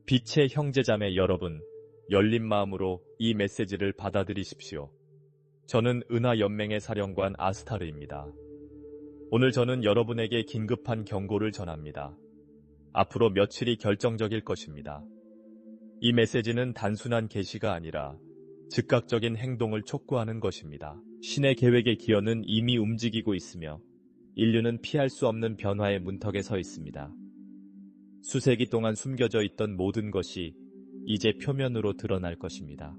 빛의 형제자매 여러분, 열린 마음으로 이 메시지를 받아들이십시오. 저는 은하연맹의 사령관 아스타르입니다. 오늘 저는 여러분에게 긴급한 경고를 전합니다. 앞으로 며칠이 결정적일 것입니다. 이 메시지는 단순한 계시가 아니라 즉각적인 행동을 촉구하는 것입니다. 신의 계획의 기원은 이미 움직이고 있으며 인류는 피할 수 없는 변화의 문턱에 서 있습니다. 수세기 동안 숨겨져 있던 모든 것이 이제 표면으로 드러날 것입니다.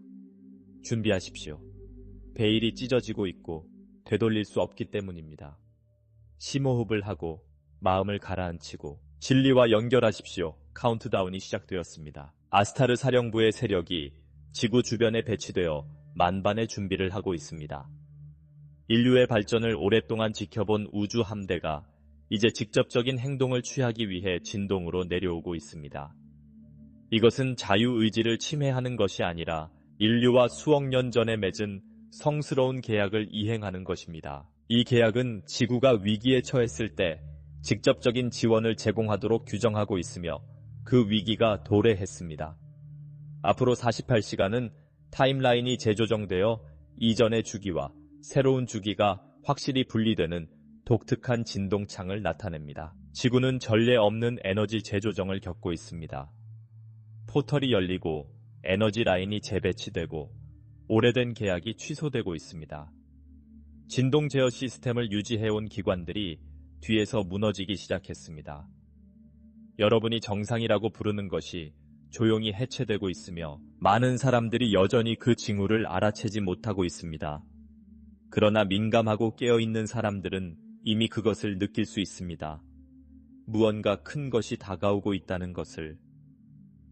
준비하십시오. 베일이 찢어지고 있고 되돌릴 수 없기 때문입니다. 심호흡을 하고 마음을 가라앉히고 진리와 연결하십시오. 카운트다운이 시작되었습니다. 아스타르 사령부의 세력이 지구 주변에 배치되어 만반의 준비를 하고 있습니다. 인류의 발전을 오랫동안 지켜본 우주 함대가 이제 직접적인 행동을 취하기 위해 진동으로 내려오고 있습니다. 이것은 자유의지를 침해하는 것이 아니라 인류와 수억 년 전에 맺은 성스러운 계약을 이행하는 것입니다. 이 계약은 지구가 위기에 처했을 때 직접적인 지원을 제공하도록 규정하고 있으며 그 위기가 도래했습니다. 앞으로 48시간은 타임라인이 재조정되어 이전의 주기와 새로운 주기가 확실히 분리되는 독특한 진동창을 나타냅니다. 지구는 전례 없는 에너지 재조정을 겪고 있습니다. 포털이 열리고 에너지 라인이 재배치되고 오래된 계약이 취소되고 있습니다. 진동 제어 시스템을 유지해온 기관들이 뒤에서 무너지기 시작했습니다. 여러분이 정상이라고 부르는 것이 조용히 해체되고 있으며 많은 사람들이 여전히 그 징후를 알아채지 못하고 있습니다. 그러나 민감하고 깨어있는 사람들은 이미 그것을 느낄 수 있습니다. 무언가 큰 것이 다가오고 있다는 것을.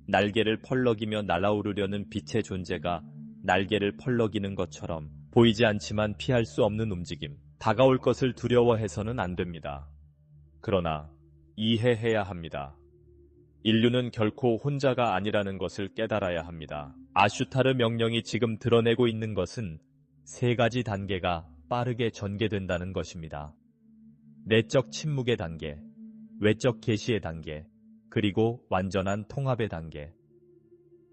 날개를 펄럭이며 날아오르려는 빛의 존재가 날개를 펄럭이는 것처럼 보이지 않지만 피할 수 없는 움직임. 다가올 것을 두려워해서는 안 됩니다. 그러나 이해해야 합니다. 인류는 결코 혼자가 아니라는 것을 깨달아야 합니다. 아슈타르 명령이 지금 드러내고 있는 것은 세 가지 단계가 빠르게 전개된다는 것입니다. 내적 침묵의 단계, 외적 계시의 단계, 그리고 완전한 통합의 단계.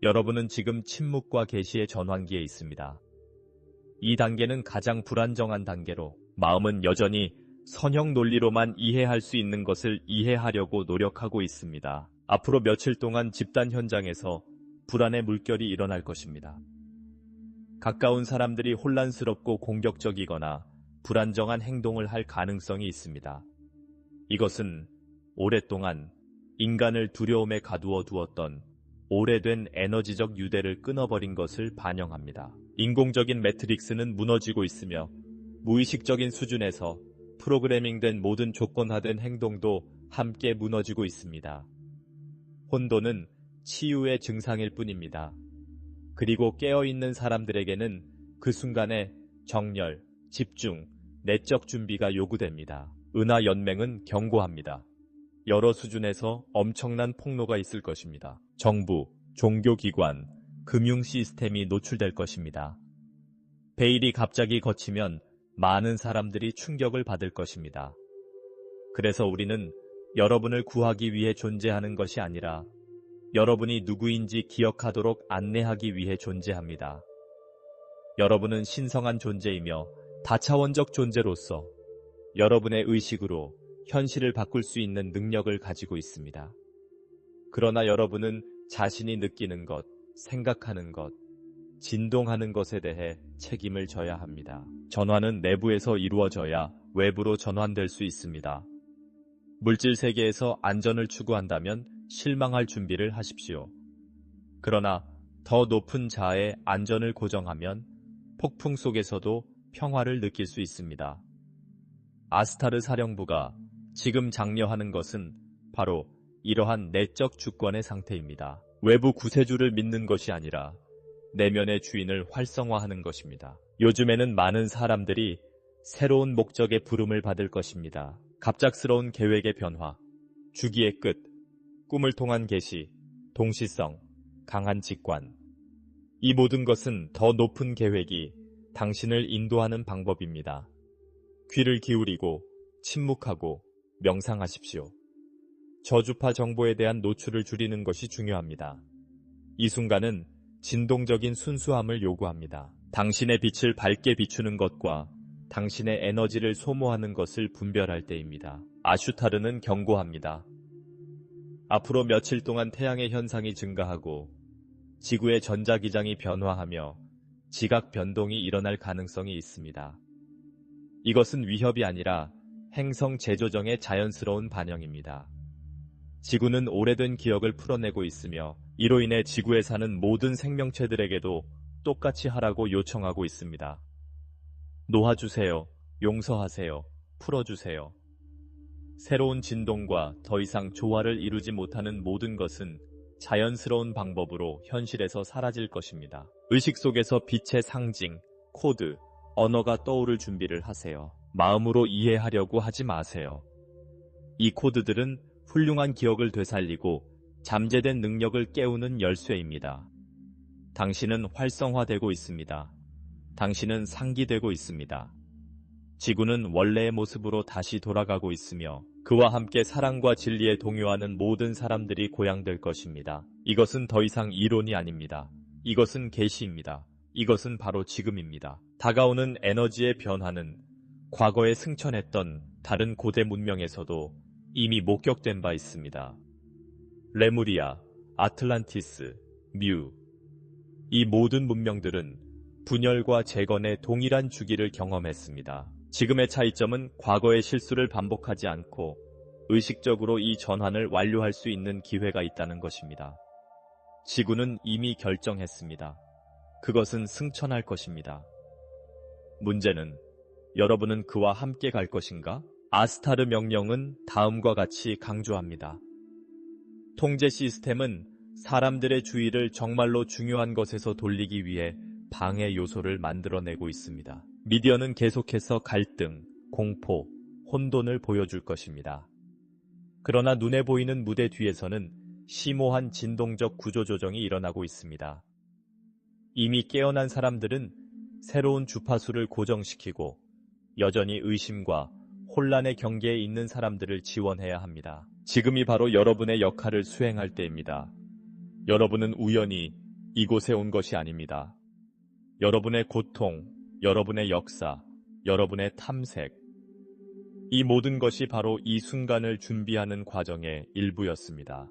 여러분은 지금 침묵과 계시의 전환기에 있습니다. 이 단계는 가장 불안정한 단계로 마음은 여전히 선형 논리로만 이해할 수 있는 것을 이해하려고 노력하고 있습니다. 앞으로 며칠 동안 집단 현장에서 불안의 물결이 일어날 것입니다. 가까운 사람들이 혼란스럽고 공격적이거나 불안정한 행동을 할 가능성이 있습니다. 이것은 오랫동안 인간을 두려움에 가두어 두었던 오래된 에너지적 유대를 끊어버린 것을 반영합니다. 인공적인 매트릭스는 무너지고 있으며 무의식적인 수준에서 프로그래밍된 모든 조건화된 행동도 함께 무너지고 있습니다. 혼돈은 치유의 증상일 뿐입니다. 그리고 깨어있는 사람들에게는 그 순간에 정렬, 집중, 내적 준비가 요구됩니다. 은하연맹은 경고합니다. 여러 수준에서 엄청난 폭로가 있을 것입니다. 정부, 종교기관, 금융 시스템이 노출될 것입니다. 베일이 갑자기 걷히면 많은 사람들이 충격을 받을 것입니다. 그래서 우리는 여러분을 구하기 위해 존재하는 것이 아니라 여러분이 누구인지 기억하도록 안내하기 위해 존재합니다. 여러분은 신성한 존재이며 다차원적 존재로서 여러분의 의식으로 현실을 바꿀 수 있는 능력을 가지고 있습니다. 그러나 여러분은 자신이 느끼는 것, 생각하는 것, 진동하는 것에 대해 책임을 져야 합니다. 전환은 내부에서 이루어져야 외부로 전환될 수 있습니다. 물질 세계에서 안전을 추구한다면 실망할 준비를 하십시오. 그러나 더 높은 자아의 안전을 고정하면 폭풍 속에서도 평화를 느낄 수 있습니다. 아스타르 사령부가 지금 장려하는 것은 바로 이러한 내적 주권의 상태입니다. 외부 구세주를 믿는 것이 아니라 내면의 주인을 활성화하는 것입니다. 요즘에는 많은 사람들이 새로운 목적의 부름을 받을 것입니다. 갑작스러운 계획의 변화, 주기의 끝, 꿈을 통한 계시, 동시성, 강한 직관. 이 모든 것은 더 높은 계획이 당신을 인도하는 방법입니다. 귀를 기울이고 침묵하고 명상하십시오. 저주파 정보에 대한 노출을 줄이는 것이 중요합니다. 이 순간은 진동적인 순수함을 요구합니다. 당신의 빛을 밝게 비추는 것과 당신의 에너지를 소모하는 것을 분별할 때입니다. 아슈타르는 경고합니다. 앞으로 며칠 동안 태양의 현상이 증가하고 지구의 전자기장이 변화하며 지각 변동이 일어날 가능성이 있습니다. 이것은 위협이 아니라 행성 재조정의 자연스러운 반영입니다. 지구는 오래된 기억을 풀어내고 있으며 이로 인해 지구에 사는 모든 생명체들에게도 똑같이 하라고 요청하고 있습니다. 놓아주세요. 용서하세요. 풀어주세요. 새로운 진동과 더 이상 조화를 이루지 못하는 모든 것은 자연스러운 방법으로 현실에서 사라질 것입니다. 의식 속에서 빛의 상징, 코드, 언어가 떠오를 준비를 하세요. 마음으로 이해하려고 하지 마세요. 이 코드들은 훌륭한 기억을 되살리고 잠재된 능력을 깨우는 열쇠입니다. 당신은 활성화되고 있습니다. 당신은 상기되고 있습니다. 지구는 원래의 모습으로 다시 돌아가고 있으며 그와 함께 사랑과 진리에 동요하는 모든 사람들이 고양될 것입니다. 이것은 더 이상 이론이 아닙니다. 이것은 계시입니다. 이것은 바로 지금입니다. 다가오는 에너지의 변화는 과거에 승천했던 다른 고대 문명에서도 이미 목격된 바 있습니다. 레무리아, 아틀란티스, 뮤. 이 모든 문명들은 분열과 재건의 동일한 주기를 경험했습니다. 지금의 차이점은 과거의 실수를 반복하지 않고 의식적으로 이 전환을 완료할 수 있는 기회가 있다는 것입니다. 지구는 이미 결정했습니다. 그것은 승천할 것입니다. 문제는 여러분은 그와 함께 갈 것인가? 아스타르 명령은 다음과 같이 강조합니다. 통제 시스템은 사람들의 주의를 정말로 중요한 것에서 돌리기 위해 방해 요소를 만들어내고 있습니다. 미디어는 계속해서 갈등, 공포, 혼돈을 보여줄 것입니다. 그러나 눈에 보이는 무대 뒤에서는 심오한 진동적 구조조정이 일어나고 있습니다. 이미 깨어난 사람들은 새로운 주파수를 고정시키고 여전히 의심과 혼란의 경계에 있는 사람들을 지원해야 합니다. 지금이 바로 여러분의 역할을 수행할 때입니다. 여러분은 우연히 이곳에 온 것이 아닙니다. 여러분의 고통, 여러분의 역사, 여러분의 탐색, 이 모든 것이 바로 이 순간을 준비하는 과정의 일부였습니다.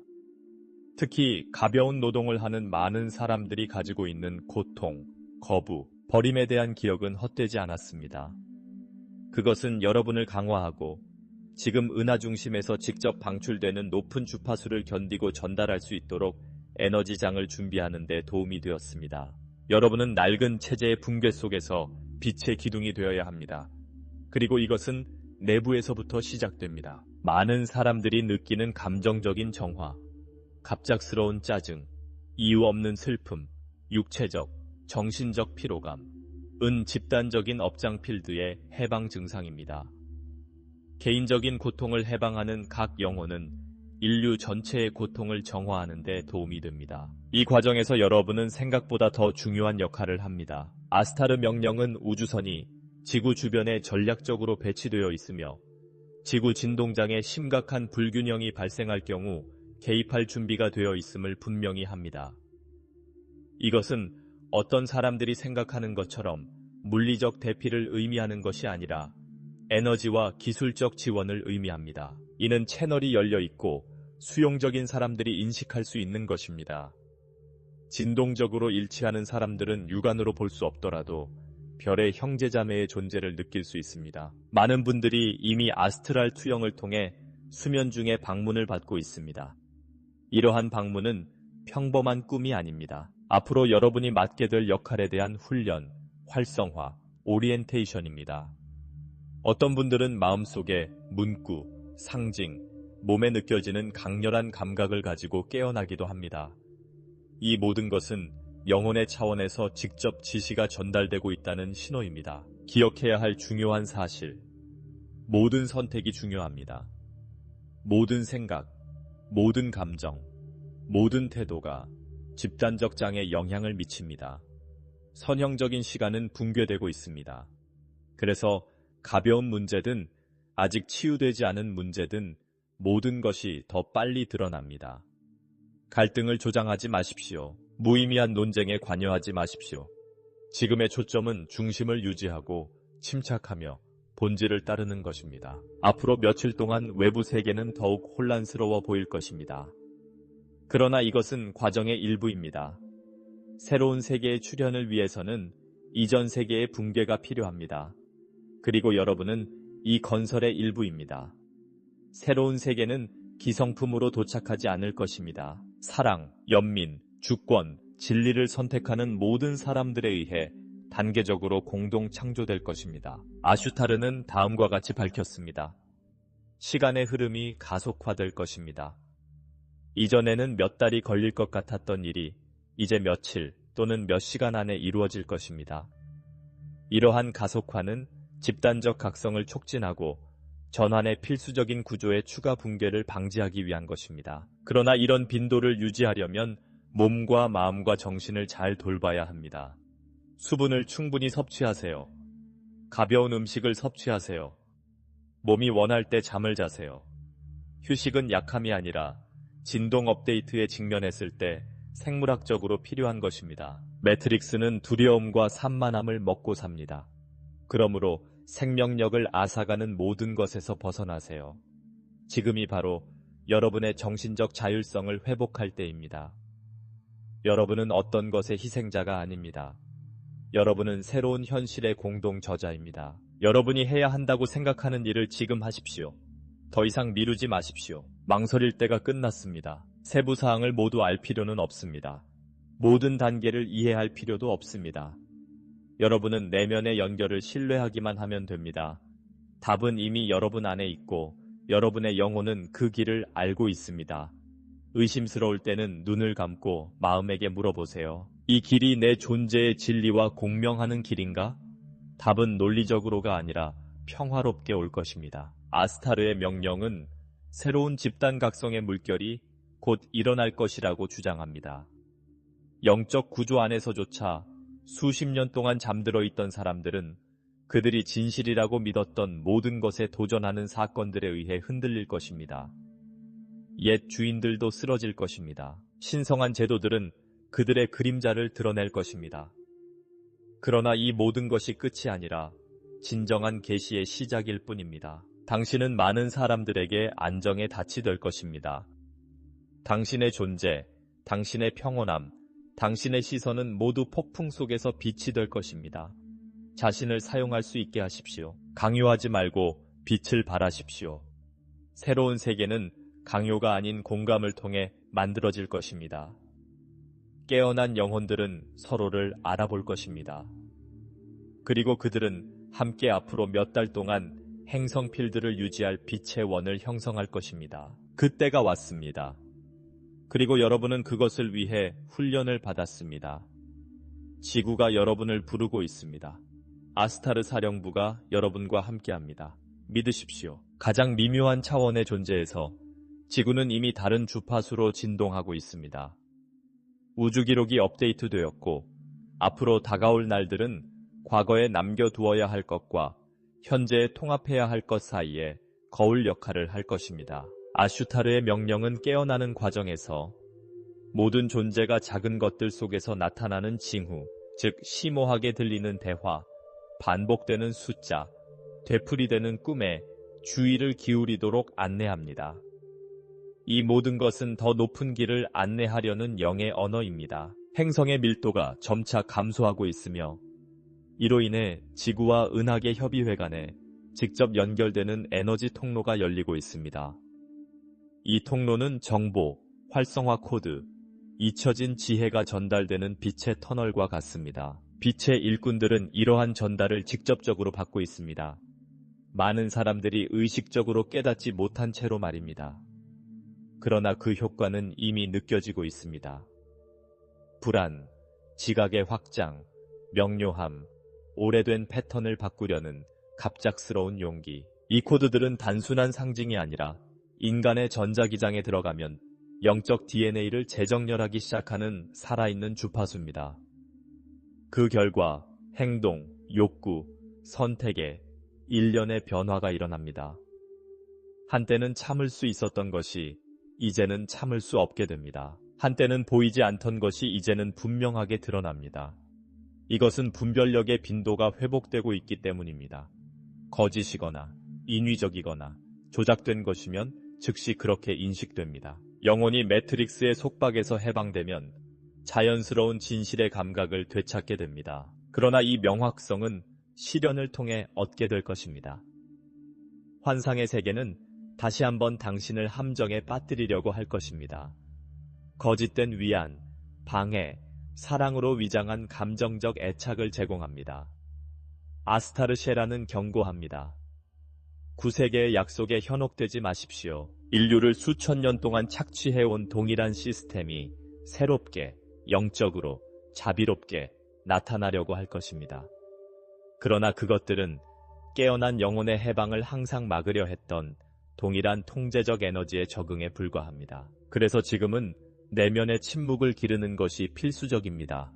특히 가벼운 노동을 하는 많은 사람들이 가지고 있는 고통, 거부, 버림에 대한 기억은 헛되지 않았습니다. 그것은 여러분을 강화하고 지금 은하 중심에서 직접 방출되는 높은 주파수를 견디고 전달할 수 있도록 에너지장을 준비하는 데 도움이 되었습니다. 여러분은 낡은 체제의 붕괴 속에서 빛의 기둥이 되어야 합니다. 그리고 이것은 내부에서부터 시작됩니다. 많은 사람들이 느끼는 감정적인 정화, 갑작스러운 짜증, 이유 없는 슬픔, 육체적, 정신적 피로감, 집단적인 업장 필드의 해방 증상입니다. 개인적인 고통을 해방하는 각 영혼은 인류 전체의 고통을 정화하는 데 도움이 됩니다. 이 과정에서 여러분은 생각보다 더 중요한 역할을 합니다. 아스타르 명령은 우주선이 지구 주변에 전략적으로 배치되어 있으며 지구 진동장에 심각한 불균형이 발생할 경우 개입할 준비가 되어 있음을 분명히 합니다. 이것은 어떤 사람들이 생각하는 것처럼 물리적 대피를 의미하는 것이 아니라 에너지와 기술적 지원을 의미합니다. 이는 채널이 열려 있고 수용적인 사람들이 인식할 수 있는 것입니다. 진동적으로 일치하는 사람들은 육안으로 볼 수 없더라도 별의 형제자매의 존재를 느낄 수 있습니다. 많은 분들이 이미 아스트랄 투영을 통해 수면 중에 방문을 받고 있습니다. 이러한 방문은 평범한 꿈이 아닙니다. 앞으로 여러분이 맡게 될 역할에 대한 훈련, 활성화, 오리엔테이션입니다. 어떤 분들은 마음속에 문구, 상징, 몸에 느껴지는 강렬한 감각을 가지고 깨어나기도 합니다. 이 모든 것은 영혼의 차원에서 직접 지시가 전달되고 있다는 신호입니다. 기억해야 할 중요한 사실. 모든 선택이 중요합니다. 모든 생각, 모든 감정, 모든 태도가 집단적 장에 영향을 미칩니다. 선형적인 시간은 붕괴되고 있습니다. 그래서 가벼운 문제든 아직 치유되지 않은 문제든 모든 것이 더 빨리 드러납니다. 갈등을 조장하지 마십시오. 무의미한 논쟁에 관여하지 마십시오. 지금의 초점은 중심을 유지하고 침착하며 본질을 따르는 것입니다. 앞으로 며칠 동안 외부 세계는 더욱 혼란스러워 보일 것입니다. 그러나 이것은 과정의 일부입니다. 새로운 세계의 출현을 위해서는 이전 세계의 붕괴가 필요합니다. 그리고 여러분은 이 건설의 일부입니다. 새로운 세계는 기성품으로 도착하지 않을 것입니다. 사랑, 연민, 주권, 진리를 선택하는 모든 사람들에 의해 단계적으로 공동 창조될 것입니다. 아슈타르는 다음과 같이 밝혔습니다. 시간의 흐름이 가속화될 것입니다. 이전에는 몇 달이 걸릴 것 같았던 일이 이제 며칠 또는 몇 시간 안에 이루어질 것입니다. 이러한 가속화는 집단적 각성을 촉진하고 전환의 필수적인 구조의 추가 붕괴를 방지하기 위한 것입니다. 그러나 이런 빈도를 유지하려면 몸과 마음과 정신을 잘 돌봐야 합니다. 수분을 충분히 섭취하세요. 가벼운 음식을 섭취하세요. 몸이 원할 때 잠을 자세요. 휴식은 약함이 아니라 진동 업데이트에 직면했을 때 생물학적으로 필요한 것입니다. 매트릭스는 두려움과 산만함을 먹고 삽니다. 그러므로 생명력을 앗아가는 모든 것에서 벗어나세요. 지금이 바로 여러분의 정신적 자율성을 회복할 때입니다. 여러분은 어떤 것의 희생자가 아닙니다. 여러분은 새로운 현실의 공동 저자입니다. 여러분이 해야 한다고 생각하는 일을 지금 하십시오. 더 이상 미루지 마십시오. 망설일 때가 끝났습니다. 세부 사항을 모두 알 필요는 없습니다. 모든 단계를 이해할 필요도 없습니다. 여러분은 내면의 연결을 신뢰하기만 하면 됩니다. 답은 이미 여러분 안에 있고 여러분의 영혼은 그 길을 알고 있습니다. 의심스러울 때는 눈을 감고 마음에게 물어보세요. 이 길이 내 존재의 진리와 공명하는 길인가? 답은 논리적으로가 아니라 평화롭게 올 것입니다. 아스타르의 명령은 새로운 집단 각성의 물결이 곧 일어날 것이라고 주장합니다. 영적 구조 안에서조차 수십 년 동안 잠들어 있던 사람들은 그들이 진실이라고 믿었던 모든 것에 도전하는 사건들에 의해 흔들릴 것입니다. 옛 주인들도 쓰러질 것입니다. 신성한 제도들은 그들의 그림자를 드러낼 것입니다. 그러나 이 모든 것이 끝이 아니라 진정한 계시의 시작일 뿐입니다. 당신은 많은 사람들에게 안정의 닻이 될 것입니다. 당신의 존재, 당신의 평온함, 당신의 시선은 모두 폭풍 속에서 빛이 될 것입니다. 자신을 사용할 수 있게 하십시오. 강요하지 말고 빛을 발하십시오. 새로운 세계는 강요가 아닌 공감을 통해 만들어질 것입니다. 깨어난 영혼들은 서로를 알아볼 것입니다. 그리고 그들은 함께 앞으로 몇 달 동안 행성 필드를 유지할 빛의 원을 형성할 것입니다. 그때가 왔습니다. 그리고 여러분은 그것을 위해 훈련을 받았습니다. 지구가 여러분을 부르고 있습니다. 아스타르 사령부가 여러분과 함께합니다. 믿으십시오. 가장 미묘한 차원의 존재에서 지구는 이미 다른 주파수로 진동하고 있습니다. 우주 기록이 업데이트되었고 앞으로 다가올 날들은 과거에 남겨두어야 할 것과 현재에 통합해야 할 것 사이에 거울 역할을 할 것입니다. 아슈타르의 명령은 깨어나는 과정에서 모든 존재가 작은 것들 속에서 나타나는 징후, 즉 심오하게 들리는 대화, 반복되는 숫자, 되풀이되는 꿈에 주의를 기울이도록 안내합니다. 이 모든 것은 더 높은 길을 안내하려는 영의 언어입니다. 행성의 밀도가 점차 감소하고 있으며 이로 인해 지구와 은하계 협의회 간에 직접 연결되는 에너지 통로가 열리고 있습니다. 이 통로는 정보, 활성화 코드, 잊혀진 지혜가 전달되는 빛의 터널과 같습니다. 빛의 일꾼들은 이러한 전달을 직접적으로 받고 있습니다. 많은 사람들이 의식적으로 깨닫지 못한 채로 말입니다. 그러나 그 효과는 이미 느껴지고 있습니다. 불안, 지각의 확장, 명료함, 오래된 패턴을 바꾸려는 갑작스러운 용기. 이 코드들은 단순한 상징이 아니라 인간의 전자기장에 들어가면 영적 DNA를 재정렬하기 시작하는 살아있는 주파수입니다. 그 결과 행동, 욕구, 선택에 일련의 변화가 일어납니다. 한때는 참을 수 있었던 것이 이제는 참을 수 없게 됩니다. 한때는 보이지 않던 것이 이제는 분명하게 드러납니다. 이것은 분별력의 빈도가 회복되고 있기 때문입니다. 거짓이거나 인위적이거나 조작된 것이면 즉시 그렇게 인식됩니다. 영혼이 매트릭스의 속박에서 해방되면 자연스러운 진실의 감각을 되찾게 됩니다. 그러나 이 명확성은 실현을 통해 얻게 될 것입니다. 환상의 세계는 다시 한번 당신을 함정에 빠뜨리려고 할 것입니다. 거짓된 위안, 방해, 사랑으로 위장한 감정적 애착을 제공합니다. 아스타르쉐라는 경고합니다. 구세계의 약속에 현혹되지 마십시오. 인류를 수천 년 동안 착취해온 동일한 시스템이 새롭게, 영적으로, 자비롭게 나타나려고 할 것입니다. 그러나 그것들은 깨어난 영혼의 해방을 항상 막으려 했던 동일한 통제적 에너지에 적응에 불과합니다. 그래서 지금은 내면의 침묵을 기르는 것이 필수적입니다.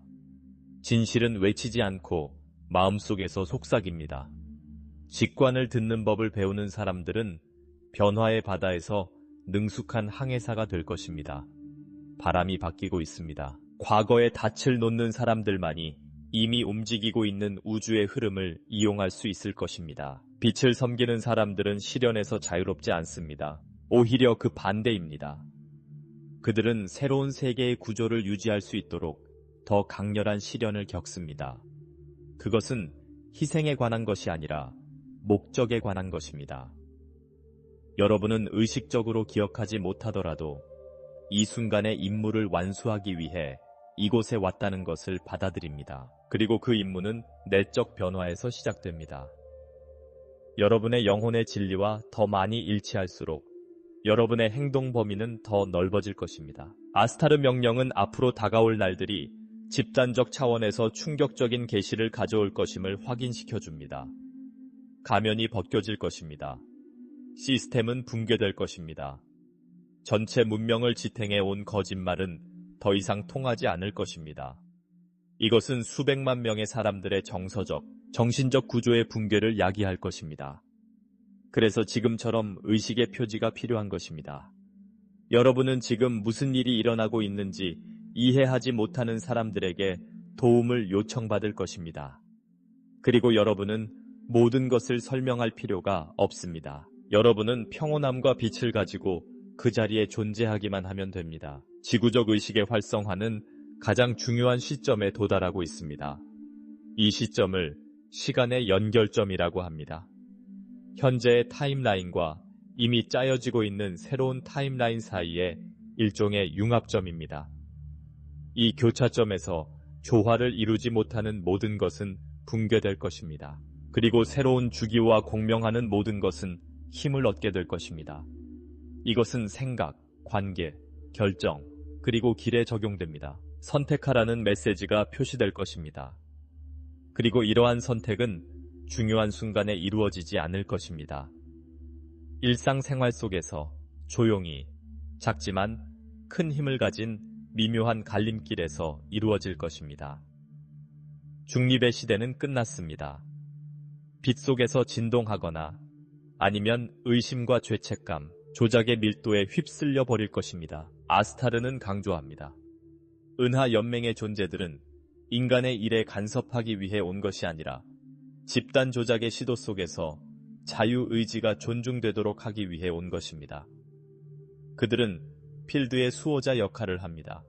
진실은 외치지 않고 마음속에서 속삭입니다. 직관을 듣는 법을 배우는 사람들은 변화의 바다에서 능숙한 항해사가 될 것입니다. 바람이 바뀌고 있습니다. 과거의 닻을 놓는 사람들만이 이미 움직이고 있는 우주의 흐름을 이용할 수 있을 것입니다. 빛을 섬기는 사람들은 시련에서 자유롭지 않습니다. 오히려 그 반대입니다. 그들은 새로운 세계의 구조를 유지할 수 있도록 더 강렬한 시련을 겪습니다. 그것은 희생에 관한 것이 아니라 목적에 관한 것입니다. 여러분은 의식적으로 기억하지 못하더라도 이 순간의 임무를 완수하기 위해 이곳에 왔다는 것을 받아들입니다. 그리고 그 임무는 내적 변화에서 시작됩니다. 여러분의 영혼의 진리와 더 많이 일치할수록 여러분의 행동 범위는 더 넓어질 것입니다. 아스타르 명령은 앞으로 다가올 날들이 집단적 차원에서 충격적인 계시를 가져올 것임을 확인시켜줍니다. 가면이 벗겨질 것입니다. 시스템은 붕괴될 것입니다. 전체 문명을 지탱해 온 거짓말은 더 이상 통하지 않을 것입니다. 이것은 수백만 명의 사람들의 정서적, 정신적 구조의 붕괴를 야기할 것입니다. 그래서 지금처럼 의식의 표지가 필요한 것입니다. 여러분은 지금 무슨 일이 일어나고 있는지 이해하지 못하는 사람들에게 도움을 요청받을 것입니다. 그리고 여러분은 모든 것을 설명할 필요가 없습니다. 여러분은 평온함과 빛을 가지고 그 자리에 존재하기만 하면 됩니다. 지구적 의식의 활성화는 가장 중요한 시점에 도달하고 있습니다. 이 시점을 시간의 연결점이라고 합니다. 현재의 타임라인과 이미 짜여지고 있는 새로운 타임라인 사이의 일종의 융합점입니다. 이 교차점에서 조화를 이루지 못하는 모든 것은 붕괴될 것입니다. 그리고 새로운 주기와 공명하는 모든 것은 힘을 얻게 될 것입니다. 이것은 생각, 관계, 결정, 그리고 길에 적용됩니다. 선택하라는 메시지가 표시될 것입니다. 그리고 이러한 선택은 중요한 순간에 이루어지지 않을 것입니다. 일상생활 속에서 조용히, 작지만 큰 힘을 가진 미묘한 갈림길에서 이루어질 것입니다. 중립의 시대는 끝났습니다. 빛 속에서 진동하거나 아니면 의심과 죄책감, 조작의 밀도에 휩쓸려 버릴 것입니다. 아스타르는 강조합니다. 은하 연맹의 존재들은 인간의 일에 간섭하기 위해 온 것이 아니라 집단 조작의 시도 속에서 자유의지가 존중되도록 하기 위해 온 것입니다. 그들은 필드의 수호자 역할을 합니다.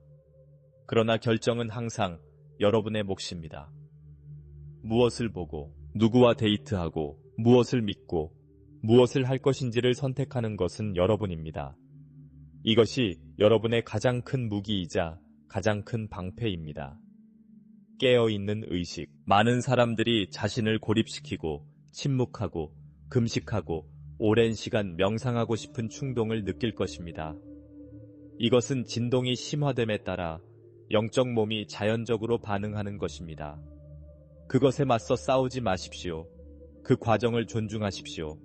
그러나 결정은 항상 여러분의 몫입니다. 무엇을 보고, 누구와 데이트하고, 무엇을 믿고, 무엇을 할 것인지를 선택하는 것은 여러분입니다. 이것이 여러분의 가장 큰 무기이자 가장 큰 방패입니다. 깨어있는 의식. 많은 사람들이 자신을 고립시키고 침묵하고 금식하고 오랜 시간 명상하고 싶은 충동을 느낄 것입니다. 이것은 진동이 심화됨에 따라 영적 몸이 자연적으로 반응하는 것입니다. 그것에 맞서 싸우지 마십시오. 그 과정을 존중하십시오.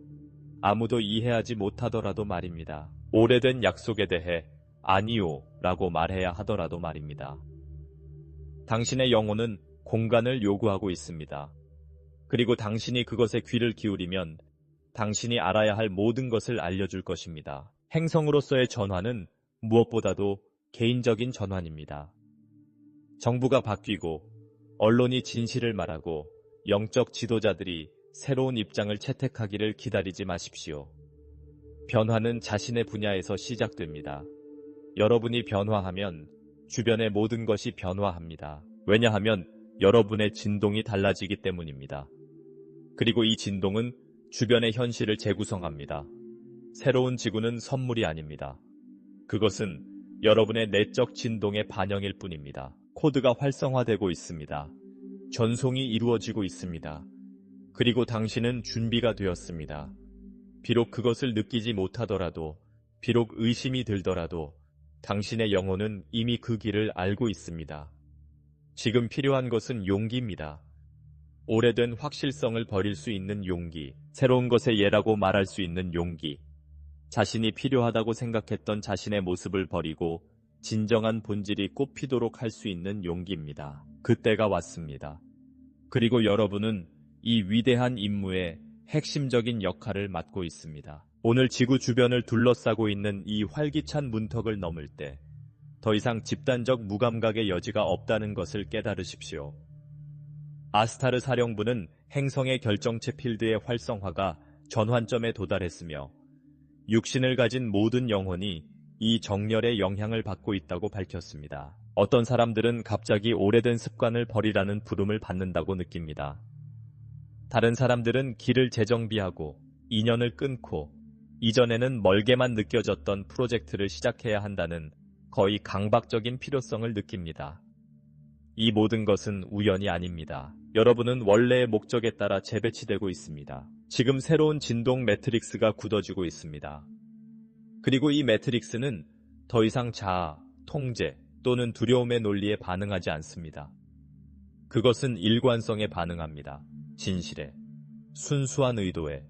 아무도 이해하지 못하더라도 말입니다. 오래된 약속에 대해 아니요 라고 말해야 하더라도 말입니다. 당신의 영혼은 공간을 요구하고 있습니다. 그리고 당신이 그것에 귀를 기울이면 당신이 알아야 할 모든 것을 알려줄 것입니다. 행성으로서의 전환은 무엇보다도 개인적인 전환입니다. 정부가 바뀌고 언론이 진실을 말하고 영적 지도자들이 새로운 입장을 채택하기를 기다리지 마십시오. 변화는 자신의 분야에서 시작됩니다. 여러분이 변화하면 주변의 모든 것이 변화합니다. 왜냐하면 여러분의 진동이 달라지기 때문입니다. 그리고 이 진동은 주변의 현실을 재구성합니다. 새로운 지구는 선물이 아닙니다. 그것은 여러분의 내적 진동의 반영일 뿐입니다. 코드가 활성화되고 있습니다. 전송이 이루어지고 있습니다. 그리고 당신은 준비가 되었습니다. 비록 그것을 느끼지 못하더라도, 비록 의심이 들더라도 당신의 영혼은 이미 그 길을 알고 있습니다. 지금 필요한 것은 용기입니다. 오래된 확실성을 버릴 수 있는 용기, 새로운 것의 예라고 말할 수 있는 용기, 자신이 필요하다고 생각했던 자신의 모습을 버리고 진정한 본질이 꽃피도록 할 수 있는 용기입니다. 그때가 왔습니다. 그리고 여러분은 이 위대한 임무의 핵심적인 역할을 맡고 있습니다. 오늘 지구 주변을 둘러싸고 있는 이 활기찬 문턱을 넘을 때 더 이상 집단적 무감각의 여지가 없다는 것을 깨달으십시오. 아스타르 사령부는 행성의 결정체 필드의 활성화가 전환점에 도달했으며 육신을 가진 모든 영혼이 이 정렬의 영향을 받고 있다고 밝혔습니다. 어떤 사람들은 갑자기 오래된 습관을 버리라는 부름을 받는다고 느낍니다. 다른 사람들은 길을 재정비하고 인연을 끊고 이전에는 멀게만 느껴졌던 프로젝트를 시작해야 한다는 거의 강박적인 필요성을 느낍니다. 이 모든 것은 우연이 아닙니다. 여러분은 원래의 목적에 따라 재배치되고 있습니다. 지금 새로운 진동 매트릭스가 굳어지고 있습니다. 그리고 이 매트릭스는 더 이상 자아, 통제 또는 두려움의 논리에 반응하지 않습니다. 그것은 일관성에 반응합니다. 진실에, 순수한 의도에,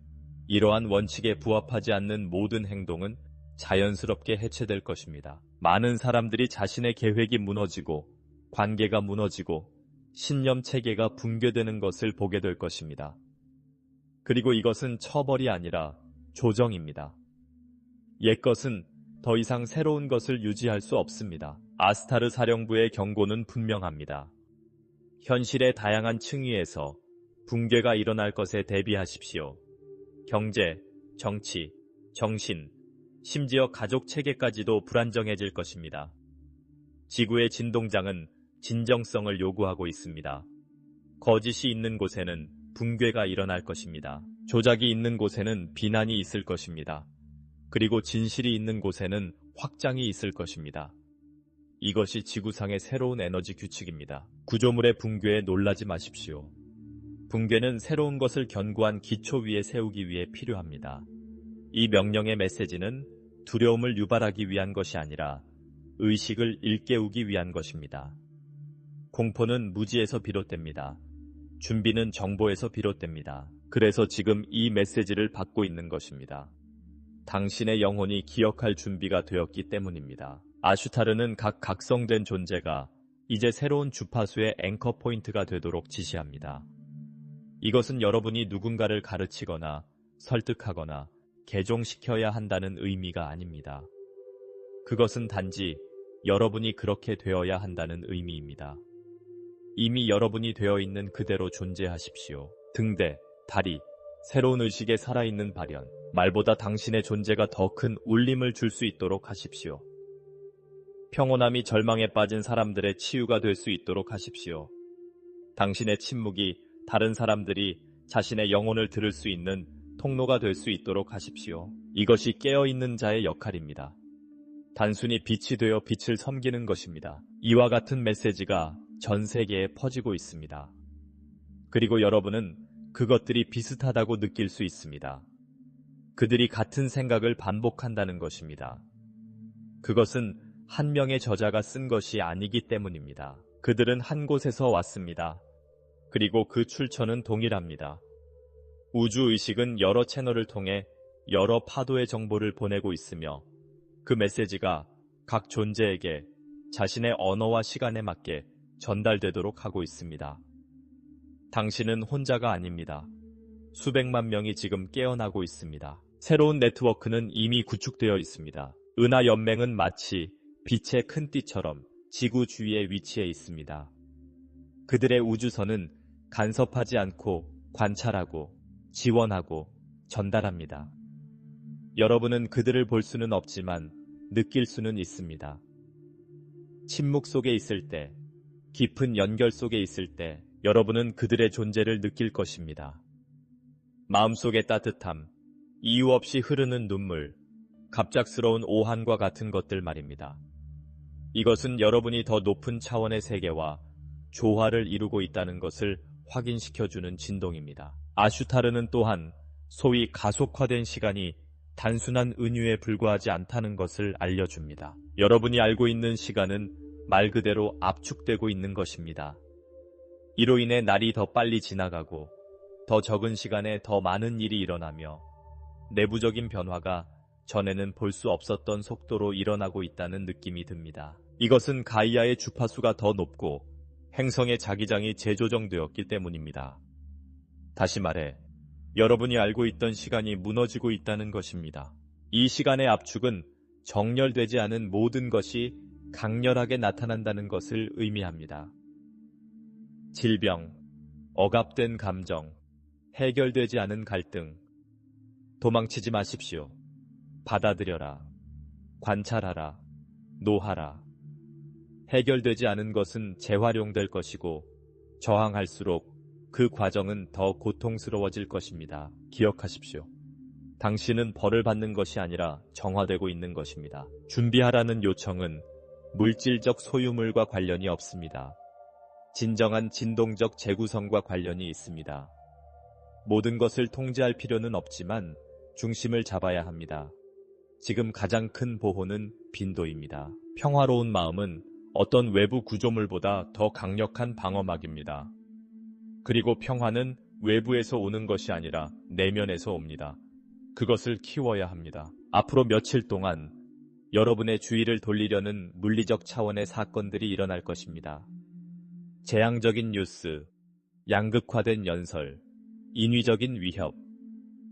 이러한 원칙에 부합하지 않는 모든 행동은 자연스럽게 해체될 것입니다. 많은 사람들이 자신의 계획이 무너지고 관계가 무너지고 신념 체계가 붕괴되는 것을 보게 될 것입니다. 그리고 이것은 처벌이 아니라 조정입니다. 옛것은 더 이상 새로운 것을 유지할 수 없습니다. 아스타르 사령부의 경고는 분명합니다. 현실의 다양한 층위에서 붕괴가 일어날 것에 대비하십시오. 경제, 정치, 정신, 심지어 가족 체계까지도 불안정해질 것입니다. 지구의 진동장은 진정성을 요구하고 있습니다. 거짓이 있는 곳에는 붕괴가 일어날 것입니다. 조작이 있는 곳에는 비난이 있을 것입니다. 그리고 진실이 있는 곳에는 확장이 있을 것입니다. 이것이 지구상의 새로운 에너지 규칙입니다. 구조물의 붕괴에 놀라지 마십시오. 붕괴는 새로운 것을 견고한 기초 위에 세우기 위해 필요합니다. 이 명령의 메시지는 두려움을 유발하기 위한 것이 아니라 의식을 일깨우기 위한 것입니다. 공포는 무지에서 비롯됩니다. 준비는 정보에서 비롯됩니다. 그래서 지금 이 메시지를 받고 있는 것입니다. 당신의 영혼이 기억할 준비가 되었기 때문입니다. 아슈타르는 각 각성된 존재가 이제 새로운 주파수의 앵커 포인트가 되도록 지시합니다. 이것은 여러분이 누군가를 가르치거나 설득하거나 개종시켜야 한다는 의미가 아닙니다. 그것은 단지 여러분이 그렇게 되어야 한다는 의미입니다. 이미 여러분이 되어 있는 그대로 존재하십시오. 등대, 다리, 새로운 의식의 살아있는 발현, 말보다 당신의 존재가 더 큰 울림을 줄 수 있도록 하십시오. 평온함이 절망에 빠진 사람들의 치유가 될 수 있도록 하십시오. 당신의 침묵이 다른 사람들이 자신의 영혼을 들을 수 있는 통로가 될 수 있도록 하십시오. 이것이 깨어있는 자의 역할입니다. 단순히 빛이 되어 빛을 섬기는 것입니다. 이와 같은 메시지가 전 세계에 퍼지고 있습니다. 그리고 여러분은 그것들이 비슷하다고 느낄 수 있습니다. 그들이 같은 생각을 반복한다는 것입니다. 그것은 한 명의 저자가 쓴 것이 아니기 때문입니다. 그들은 한 곳에서 왔습니다. 그리고 그 출처는 동일합니다. 우주의식은 여러 채널을 통해 여러 파도의 정보를 보내고 있으며 그 메시지가 각 존재에게 자신의 언어와 시간에 맞게 전달되도록 하고 있습니다. 당신은 혼자가 아닙니다. 수백만 명이 지금 깨어나고 있습니다. 새로운 네트워크는 이미 구축되어 있습니다. 은하 연맹은 마치 빛의 큰 띠처럼 지구 주위에 위치해 있습니다. 그들의 우주선은 간섭하지 않고 관찰하고 지원하고 전달합니다. 여러분은 그들을 볼 수는 없지만 느낄 수는 있습니다. 침묵 속에 있을 때, 깊은 연결 속에 있을 때 여러분은 그들의 존재를 느낄 것입니다. 마음속의 따뜻함, 이유 없이 흐르는 눈물, 갑작스러운 오한과 같은 것들 말입니다. 이것은 여러분이 더 높은 차원의 세계와 조화를 이루고 있다는 것을 확인시켜주는 진동입니다. 아슈타르는 또한 소위 가속화된 시간이 단순한 은유에 불과하지 않다는 것을 알려줍니다. 여러분이 알고 있는 시간은 말 그대로 압축되고 있는 것입니다. 이로 인해 날이 더 빨리 지나가고 더 적은 시간에 더 많은 일이 일어나며 내부적인 변화가 전에는 볼 수 없었던 속도로 일어나고 있다는 느낌이 듭니다. 이것은 가이아의 주파수가 더 높고 행성의 자기장이 재조정되었기 때문입니다. 다시 말해, 여러분이 알고 있던 시간이 무너지고 있다는 것입니다. 이 시간의 압축은 정렬되지 않은 모든 것이 강렬하게 나타난다는 것을 의미합니다. 질병, 억압된 감정, 해결되지 않은 갈등. 도망치지 마십시오. 받아들여라. 관찰하라. 노하라. 해결되지 않은 것은 재활용될 것이고 저항할수록 그 과정은 더 고통스러워질 것입니다. 기억하십시오. 당신은 벌을 받는 것이 아니라 정화되고 있는 것입니다. 준비하라는 요청은 물질적 소유물과 관련이 없습니다. 진정한 진동적 재구성과 관련이 있습니다. 모든 것을 통제할 필요는 없지만 중심을 잡아야 합니다. 지금 가장 큰 보호는 빈도입니다. 평화로운 마음은 어떤 외부 구조물보다 더 강력한 방어막입니다. 그리고 평화는 외부에서 오는 것이 아니라 내면에서 옵니다. 그것을 키워야 합니다. 앞으로 며칠 동안 여러분의 주의를 돌리려는 물리적 차원의 사건들이 일어날 것입니다. 재앙적인 뉴스, 양극화된 연설, 인위적인 위협.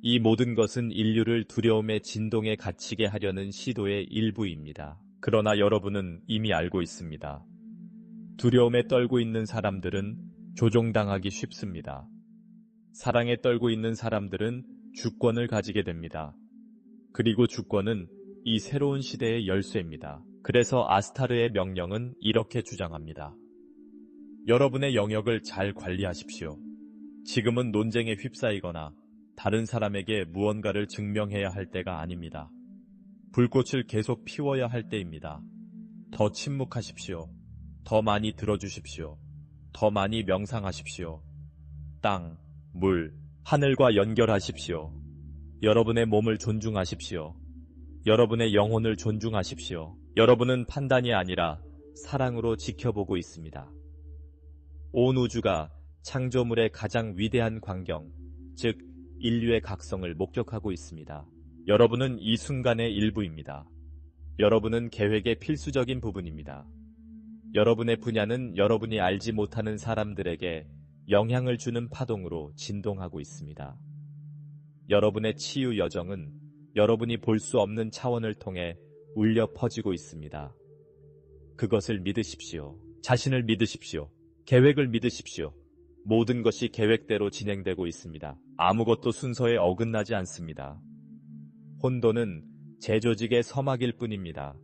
이 모든 것은 인류를 두려움의 진동에 갇히게 하려는 시도의 일부입니다. 그러나 여러분은 이미 알고 있습니다. 두려움에 떨고 있는 사람들은 조종당하기 쉽습니다. 사랑에 떨고 있는 사람들은 주권을 가지게 됩니다. 그리고 주권은 이 새로운 시대의 열쇠입니다. 그래서 아스타르의 명령은 이렇게 주장합니다. 여러분의 영역을 잘 관리하십시오. 지금은 논쟁에 휩싸이거나 다른 사람에게 무언가를 증명해야 할 때가 아닙니다. 불꽃을 계속 피워야 할 때입니다. 더 침묵하십시오. 더 많이 들어주십시오. 더 많이 명상하십시오. 땅, 물, 하늘과 연결하십시오. 여러분의 몸을 존중하십시오. 여러분의 영혼을 존중하십시오. 여러분은 판단이 아니라 사랑으로 지켜보고 있습니다. 온 우주가 창조물의 가장 위대한 광경, 즉 인류의 각성을 목격하고 있습니다. 여러분은 이 순간의 일부입니다. 여러분은 계획의 필수적인 부분입니다. 여러분의 분야는 여러분이 알지 못하는 사람들에게 영향을 주는 파동으로 진동하고 있습니다. 여러분의 치유 여정은 여러분이 볼 수 없는 차원을 통해 울려 퍼지고 있습니다. 그것을 믿으십시오. 자신을 믿으십시오. 계획을 믿으십시오. 모든 것이 계획대로 진행되고 있습니다. 아무것도 순서에 어긋나지 않습니다. 혼돈은 재조직의 서막일 뿐입니다.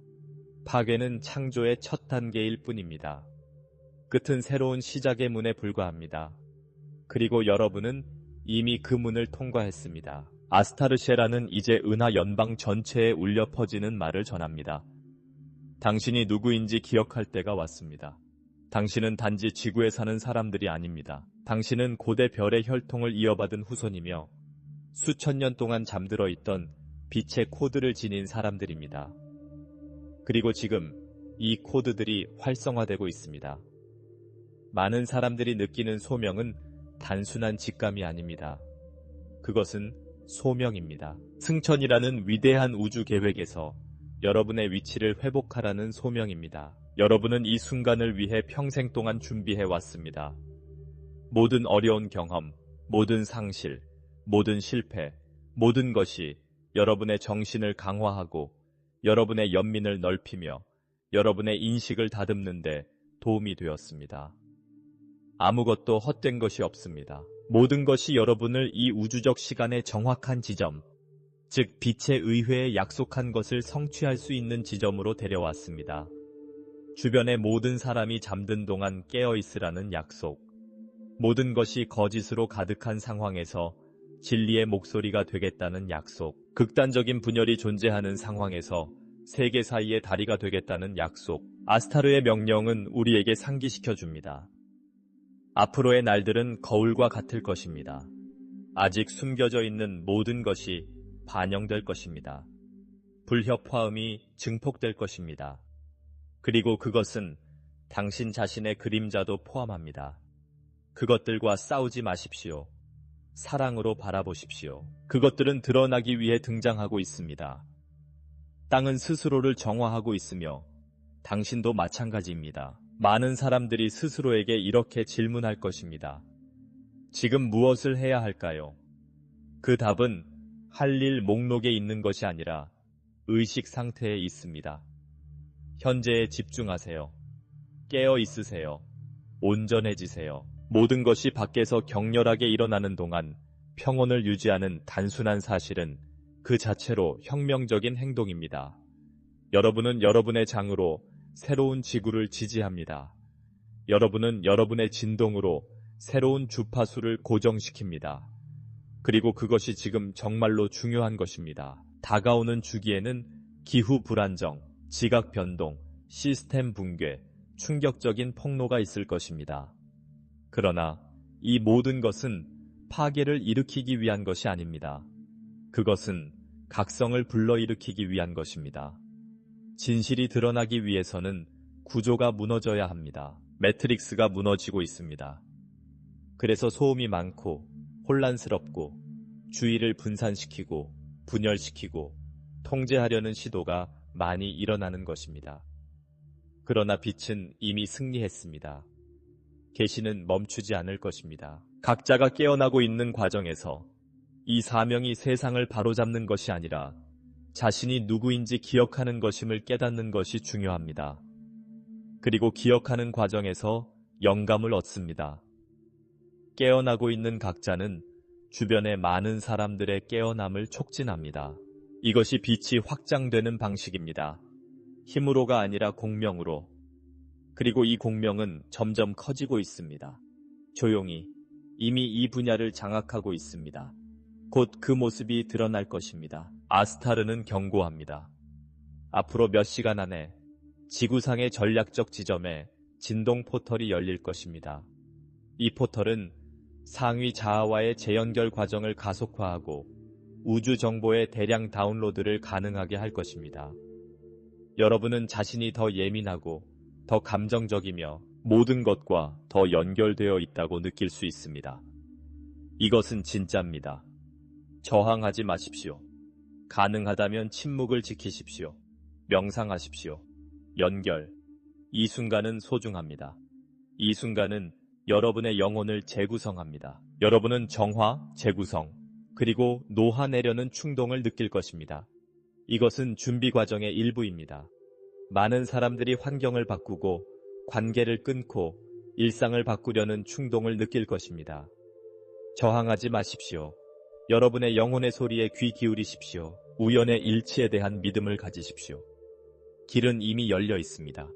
파괴는 창조의 첫 단계일 뿐입니다. 끝은 새로운 시작의 문에 불과합니다. 그리고 여러분은 이미 그 문을 통과했습니다. 아스타르쉐라는 이제 은하 연방 전체에 울려 퍼지는 말을 전합니다. 당신이 누구인지 기억할 때가 왔습니다. 당신은 단지 지구에 사는 사람들이 아닙니다. 당신은 고대 별의 혈통을 이어받은 후손이며 수천 년 동안 잠들어 있던 빛의 코드를 지닌 사람들입니다. 그리고 지금 이 코드들이 활성화되고 있습니다. 많은 사람들이 느끼는 소명은 단순한 직감이 아닙니다. 그것은 소명입니다. 승천이라는 위대한 우주 계획에서 여러분의 위치를 회복하라는 소명입니다. 여러분은 이 순간을 위해 평생 동안 준비해 왔습니다. 모든 어려운 경험, 모든 상실, 모든 실패, 모든 것이 여러분의 정신을 강화하고 여러분의 연민을 넓히며 여러분의 인식을 다듬는데 도움이 되었습니다. 아무것도 헛된 것이 없습니다. 모든 것이 여러분을 이 우주적 시간의 정확한 지점, 즉 빛의 의회에 약속한 것을 성취할 수 있는 지점으로 데려왔습니다. 주변의 모든 사람이 잠든 동안 깨어 있으라는 약속. 모든 것이 거짓으로 가득한 상황에서 진리의 목소리가 되겠다는 약속. 극단적인 분열이 존재하는 상황에서 세계 사이의 다리가 되겠다는 약속. 아스타르의 명령은 우리에게 상기시켜 줍니다. 앞으로의 날들은 거울과 같을 것입니다. 아직 숨겨져 있는 모든 것이 반영될 것입니다. 불협화음이 증폭될 것입니다. 그리고 그것은 당신 자신의 그림자도 포함합니다. 그것들과 싸우지 마십시오. 사랑으로 바라보십시오. 그것들은 드러나기 위해 등장하고 있습니다. 땅은 스스로를 정화하고 있으며 당신도 마찬가지입니다. 많은 사람들이 스스로에게 이렇게 질문할 것입니다. 지금 무엇을 해야 할까요? 그 답은 할 일 목록에 있는 것이 아니라 의식 상태에 있습니다. 현재에 집중하세요. 깨어 있으세요. 온전해지세요. 모든 것이 밖에서 격렬하게 일어나는 동안 평온을 유지하는 단순한 사실은 그 자체로 혁명적인 행동입니다. 여러분은 여러분의 장으로 새로운 지구를 지지합니다. 여러분은 여러분의 진동으로 새로운 주파수를 고정시킵니다. 그리고 그것이 지금 정말로 중요한 것입니다. 다가오는 주기에는 기후 불안정, 지각 변동, 시스템 붕괴, 충격적인 폭로가 있을 것입니다. 그러나 이 모든 것은 파괴를 일으키기 위한 것이 아닙니다. 그것은 각성을 불러일으키기 위한 것입니다. 진실이 드러나기 위해서는 구조가 무너져야 합니다. 매트릭스가 무너지고 있습니다. 그래서 소음이 많고 혼란스럽고 주의를 분산시키고 분열시키고 통제하려는 시도가 많이 일어나는 것입니다. 그러나 빛은 이미 승리했습니다. 계시는 멈추지 않을 것입니다. 각자가 깨어나고 있는 과정에서 이 사명이 세상을 바로잡는 것이 아니라 자신이 누구인지 기억하는 것임을 깨닫는 것이 중요합니다. 그리고 기억하는 과정에서 영감을 얻습니다. 깨어나고 있는 각자는 주변의 많은 사람들의 깨어남을 촉진합니다. 이것이 빛이 확장되는 방식입니다. 힘으로가 아니라 공명으로. 그리고 이 공명은 점점 커지고 있습니다. 조용히 이미 이 분야를 장악하고 있습니다. 곧 그 모습이 드러날 것입니다. 아스타르는 경고합니다. 앞으로 몇 시간 안에 지구상의 전략적 지점에 진동 포털이 열릴 것입니다. 이 포털은 상위 자아와의 재연결 과정을 가속화하고 우주 정보의 대량 다운로드를 가능하게 할 것입니다. 여러분은 자신이 더 예민하고 더 감정적이며 모든 것과 더 연결되어 있다고 느낄 수 있습니다. 이것은 진짜입니다. 저항하지 마십시오. 가능하다면 침묵을 지키십시오. 명상하십시오. 연결. 이 순간은 소중합니다. 이 순간은 여러분의 영혼을 재구성합니다. 여러분은 정화, 재구성, 그리고 녹아내려는 충동을 느낄 것입니다. 이것은 준비 과정의 일부입니다. 많은 사람들이 환경을 바꾸고 관계를 끊고 일상을 바꾸려는 충동을 느낄 것입니다. 저항하지 마십시오. 여러분의 영혼의 소리에 귀 기울이십시오. 우연의 일치에 대한 믿음을 가지십시오. 길은 이미 열려 있습니다.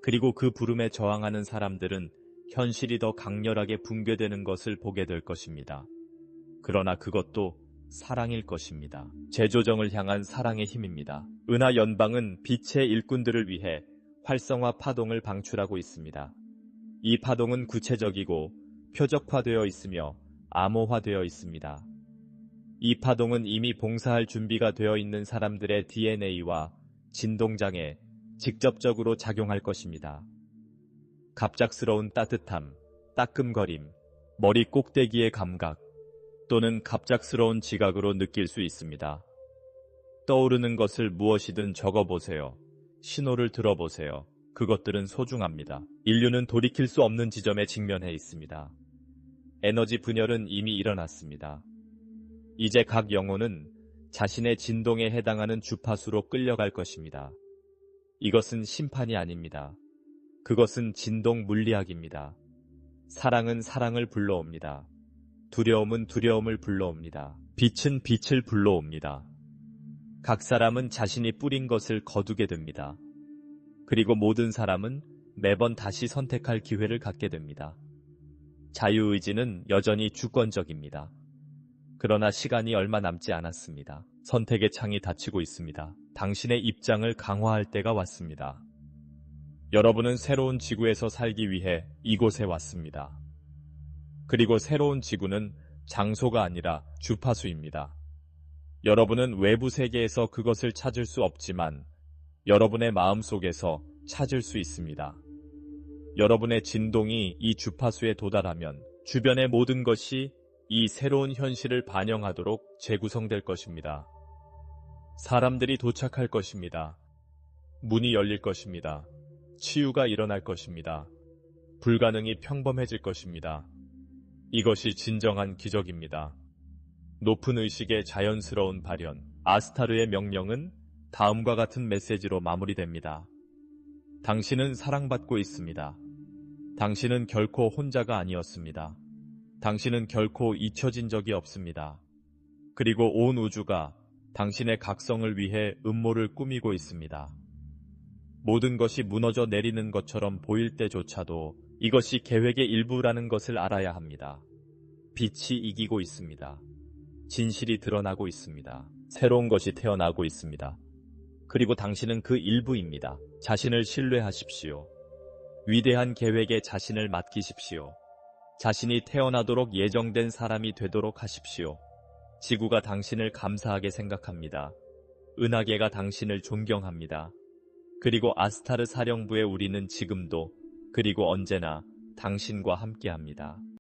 그리고 그 부름에 저항하는 사람들은 현실이 더 강렬하게 붕괴되는 것을 보게 될 것입니다. 그러나 그것도 사랑일 것입니다. 재조정을 향한 사랑의 힘입니다. 은하 연방은 빛의 일꾼들을 위해 활성화 파동을 방출하고 있습니다. 이 파동은 구체적이고 표적화되어 있으며 암호화되어 있습니다. 이 파동은 이미 봉사할 준비가 되어 있는 사람들의 DNA와 진동장에 직접적으로 작용할 것입니다. 갑작스러운 따뜻함, 따끔거림, 머리 꼭대기의 감각, 또는 갑작스러운 지각으로 느낄 수 있습니다. 떠오르는 것을 무엇이든 적어보세요. 신호를 들어보세요. 그것들은 소중합니다. 인류는 돌이킬 수 없는 지점에 직면해 있습니다. 에너지 분열은 이미 일어났습니다. 이제 각 영혼은 자신의 진동에 해당하는 주파수로 끌려갈 것입니다. 이것은 심판이 아닙니다. 그것은 진동 물리학입니다. 사랑은 사랑을 불러옵니다. 두려움은 두려움을 불러옵니다. 빛은 빛을 불러옵니다. 각 사람은 자신이 뿌린 것을 거두게 됩니다. 그리고 모든 사람은 매번 다시 선택할 기회를 갖게 됩니다. 자유의지는 여전히 주권적입니다. 그러나 시간이 얼마 남지 않았습니다. 선택의 창이 닫히고 있습니다. 당신의 입장을 강화할 때가 왔습니다. 여러분은 새로운 지구에서 살기 위해 이곳에 왔습니다. 그리고 새로운 지구는 장소가 아니라 주파수입니다. 여러분은 외부 세계에서 그것을 찾을 수 없지만 여러분의 마음속에서 찾을 수 있습니다. 여러분의 진동이 이 주파수에 도달하면 주변의 모든 것이 이 새로운 현실을 반영하도록 재구성될 것입니다. 사람들이 도착할 것입니다. 문이 열릴 것입니다. 치유가 일어날 것입니다. 불가능이 평범해질 것입니다. 이것이 진정한 기적입니다. 높은 의식의 자연스러운 발현, 아스타르의 명령은 다음과 같은 메시지로 마무리됩니다. 당신은 사랑받고 있습니다. 당신은 결코 혼자가 아니었습니다. 당신은 결코 잊혀진 적이 없습니다. 그리고 온 우주가 당신의 각성을 위해 음모를 꾸미고 있습니다. 모든 것이 무너져 내리는 것처럼 보일 때조차도 이것이 계획의 일부라는 것을 알아야 합니다. 빛이 이기고 있습니다. 진실이 드러나고 있습니다. 새로운 것이 태어나고 있습니다. 그리고 당신은 그 일부입니다. 자신을 신뢰하십시오. 위대한 계획에 자신을 맡기십시오. 자신이 태어나도록 예정된 사람이 되도록 하십시오. 지구가 당신을 감사하게 생각합니다. 은하계가 당신을 존경합니다. 그리고 아스타르 사령부의 우리는 지금도 그리고 언제나 당신과 함께합니다.